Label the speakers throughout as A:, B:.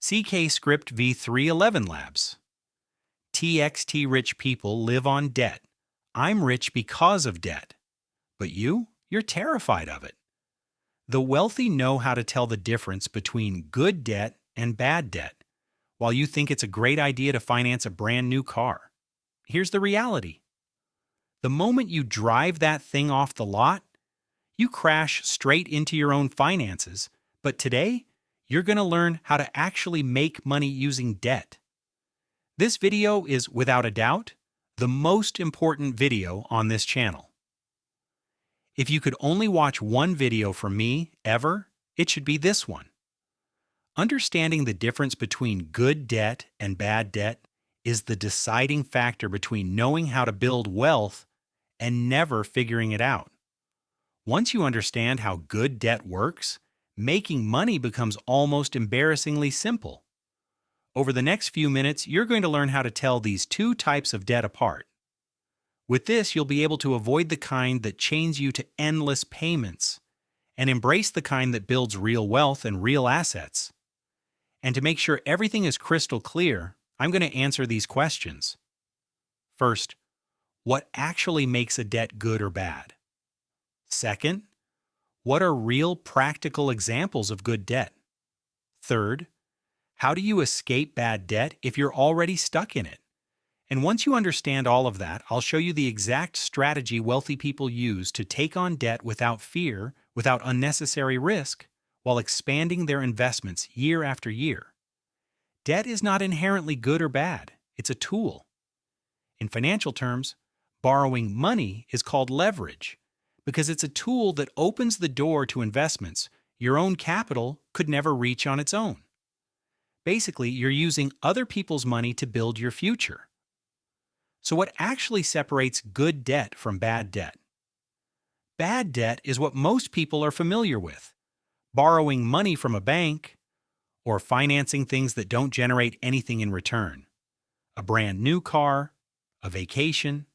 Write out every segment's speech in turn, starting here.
A: CK Script V311 Labs. TXT rich people live on debt. I'm rich because of debt. But you're terrified of it. The wealthy know how to tell the difference between good debt and bad debt, while you think it's a great idea to finance a brand new car. Here's the reality. The moment you drive that thing off the lot, you crash straight into your own finances. But today, you're going to learn how to actually make money using debt. This video is, without a doubt, the most important video on this channel. If you could only watch one video from me, ever, it should be this one. Understanding the difference between good debt and bad debt is the deciding factor between knowing how to build wealth and never figuring it out. Once you understand how good debt works, making money becomes almost embarrassingly simple. Over the next few minutes, you're going to learn how to tell these two types of debt apart. With this, you'll be able to avoid the kind that chains you to endless payments and embrace the kind that builds real wealth and real assets. And to make sure everything is crystal clear, I'm going to answer these questions. First, what actually makes a debt good or bad? Second, what are real practical examples of good debt? Third, how do you escape bad debt if you're already stuck in it? And once you understand all of that, I'll show you the exact strategy wealthy people use to take on debt without fear, without unnecessary risk, while expanding their investments year after year. Debt is not inherently good or bad. It's a tool. In financial terms, borrowing money is called leverage because it's a tool that opens the door to investments your own capital could never reach on its own. Basically, you're using other people's money to build your future. So what actually separates good debt from bad debt? Bad debt is what most people are familiar with: borrowing money from a bank or financing things that don't generate anything in return. A brand new car, a vacation.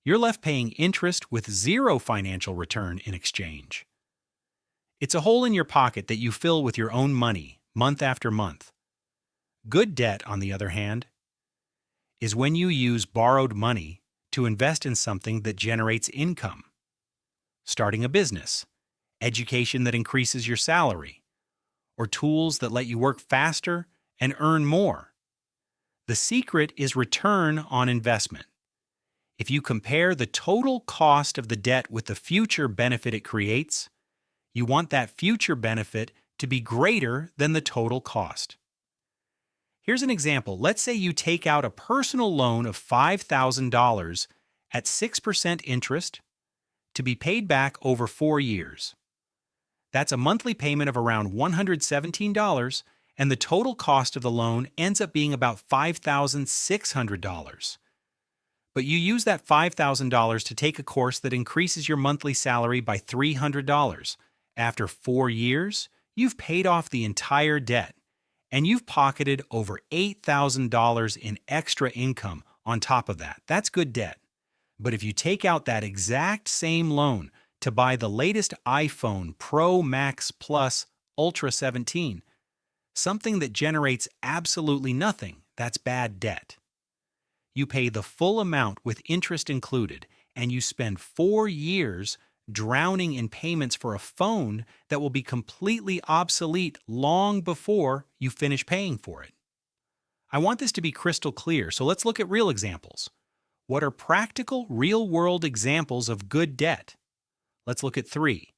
A: You're left paying interest with zero financial return in exchange. It's a hole in your pocket that you fill with your own money, month after month. Good debt, on the other hand, is when you use borrowed money to invest in something that generates income. Starting a business, education that increases your salary, or tools that let you work faster and earn more. The secret is return on investment. If you compare the total cost of the debt with the future benefit it creates, you want that future benefit to be greater than the total cost. Here's an example. Let's say you take out a personal loan of $5,000 at 6% interest to be paid back over 4 years. That's a monthly payment of around $117, and the total cost of the loan ends up being about $5,600. But you use that $5,000 to take a course that increases your monthly salary by $300. After 4 years, you've paid off the entire debt, and you've pocketed over $8,000 in extra income on top of that. That's good debt. But if you take out that exact same loan to buy the latest iPhone Pro Max Plus Ultra 17, something that generates absolutely nothing, that's bad debt. You pay the full amount with interest included, and you spend 4 years drowning in payments for a phone that will be completely obsolete long before you finish paying for it. I want this to be crystal clear, so let's look at real examples. What are practical, real-world examples of good debt? Let's look at 3,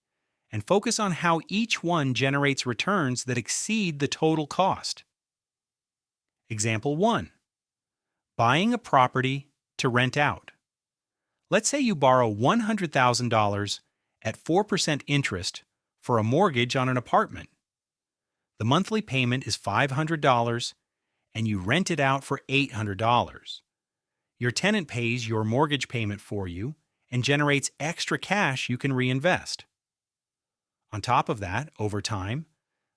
A: and focus on how each one generates returns that exceed the total cost. Example 1. Buying a property to rent out. Let's say you borrow $100,000 at 4% interest for a mortgage on an apartment. The monthly payment is $500, and you rent it out for $800. Your tenant pays your mortgage payment for you and generates extra cash you can reinvest. On top of that, over time,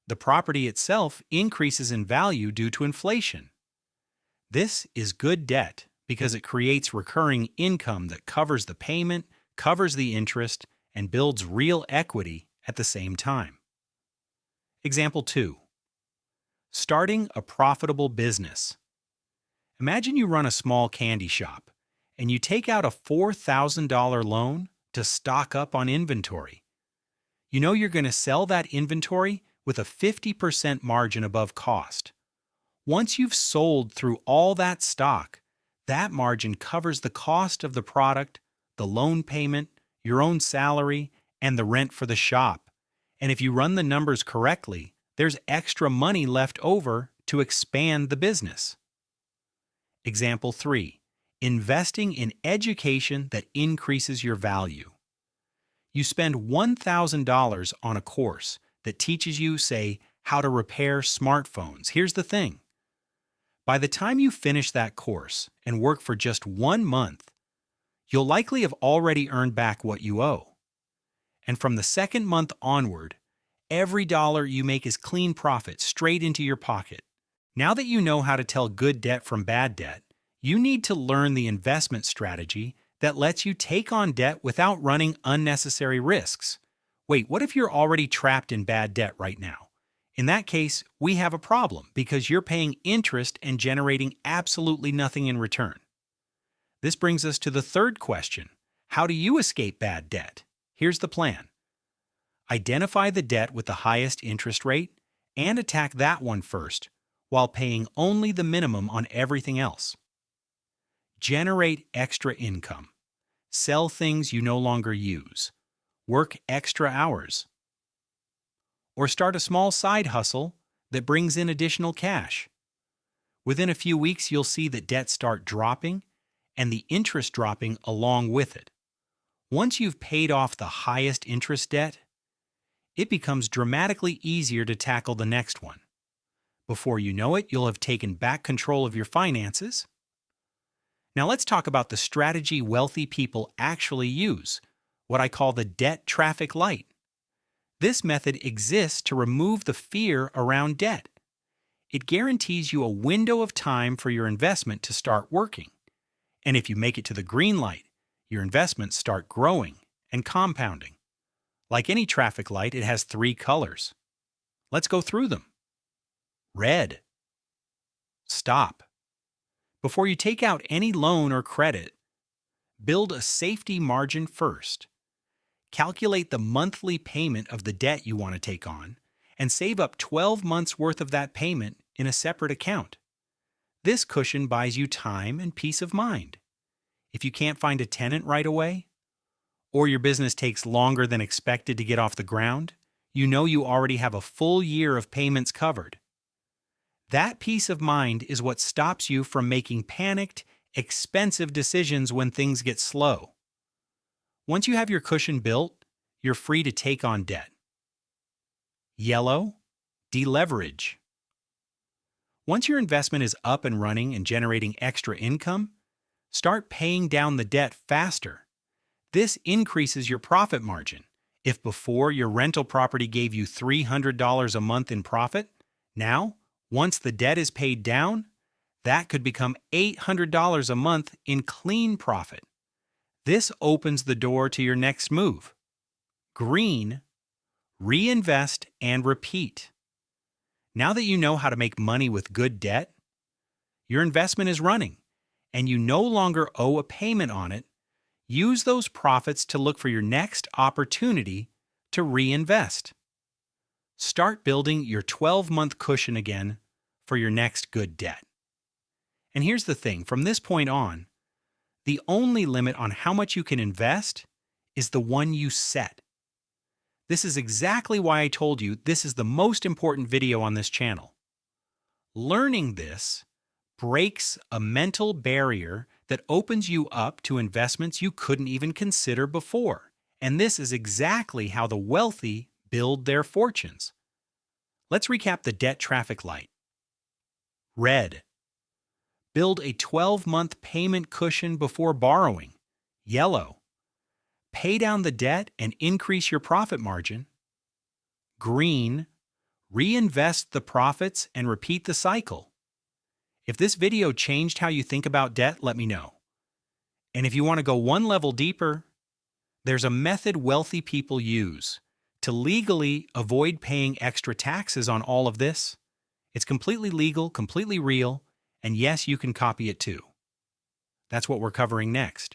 A: the property itself increases in value due to inflation. This is good debt because it creates recurring income that covers the payment, covers the interest, and builds real equity at the same time. Example 2. Starting a profitable business. Imagine you run a small candy shop and you take out a $4,000 loan to stock up on inventory. You know you're going to sell that inventory with a 50% margin above cost. Once you've sold through all that stock, that margin covers the cost of the product, the loan payment, your own salary, and the rent for the shop. And if you run the numbers correctly, there's extra money left over to expand the business. Example 3. Investing in education that increases your value. You spend $1,000 on a course that teaches you, say, how to repair smartphones. Here's the thing. By the time you finish that course and work for just 1 month, you'll likely have already earned back what you owe. And from the second month onward, every dollar you make is clean profit straight into your pocket. Now that you know how to tell good debt from bad debt, you need to learn the investment strategy that lets you take on debt without running unnecessary risks. Wait, what if you're already trapped in bad debt right now? In that case, we have a problem because you're paying interest and generating absolutely nothing in return. This brings us to the third question. How do you escape bad debt? Here's the plan. Identify the debt with the highest interest rate and attack that one first, while paying only the minimum on everything else. Generate extra income. Sell things you no longer use. Work extra hours. Or start a small side hustle that brings in additional cash. Within a few weeks, you'll see that debts start dropping and the interest dropping along with it. Once you've paid off the highest interest debt, it becomes dramatically easier to tackle the next one. Before you know it, you'll have taken back control of your finances. Now let's talk about the strategy wealthy people actually use, what I call the debt traffic light. This method exists to remove the fear around debt. It guarantees you a window of time for your investment to start working. And if you make it to the green light, your investments start growing and compounding. Like any traffic light, it has 3 colors. Let's go through them. Red. Stop. Before you take out any loan or credit, build a safety margin first. Calculate the monthly payment of the debt you want to take on and save up 12 months' worth of that payment in a separate account. This cushion buys you time and peace of mind. If you can't find a tenant right away, or your business takes longer than expected to get off the ground, you know you already have a full year of payments covered. That peace of mind is what stops you from making panicked, expensive decisions when things get slow. Once you have your cushion built, you're free to take on debt. Yellow, deleverage. Once your investment is up and running and generating extra income, start paying down the debt faster. This increases your profit margin. If before your rental property gave you $300 a month in profit, now, once the debt is paid down, that could become $800 a month in clean profit. This opens the door to your next move. Green, reinvest and repeat. Now that you know how to make money with good debt, your investment is running, and you no longer owe a payment on it. Use those profits to look for your next opportunity to reinvest. Start building your 12-month cushion again for your next good debt. And here's the thing, from this point on, the only limit on how much you can invest is the one you set. This is exactly why I told you this is the most important video on this channel. Learning this breaks a mental barrier that opens you up to investments you couldn't even consider before. And this is exactly how the wealthy build their fortunes. Let's recap the debt traffic light. Red. Build a 12-month payment cushion before borrowing. Yellow. Pay down the debt and increase your profit margin. Green. Reinvest the profits and repeat the cycle. If this video changed how you think about debt, let me know. And if you want to go one level deeper, there's a method wealthy people use to legally avoid paying extra taxes on all of this. It's completely legal, completely real, and yes, you can copy it too. That's what we're covering next.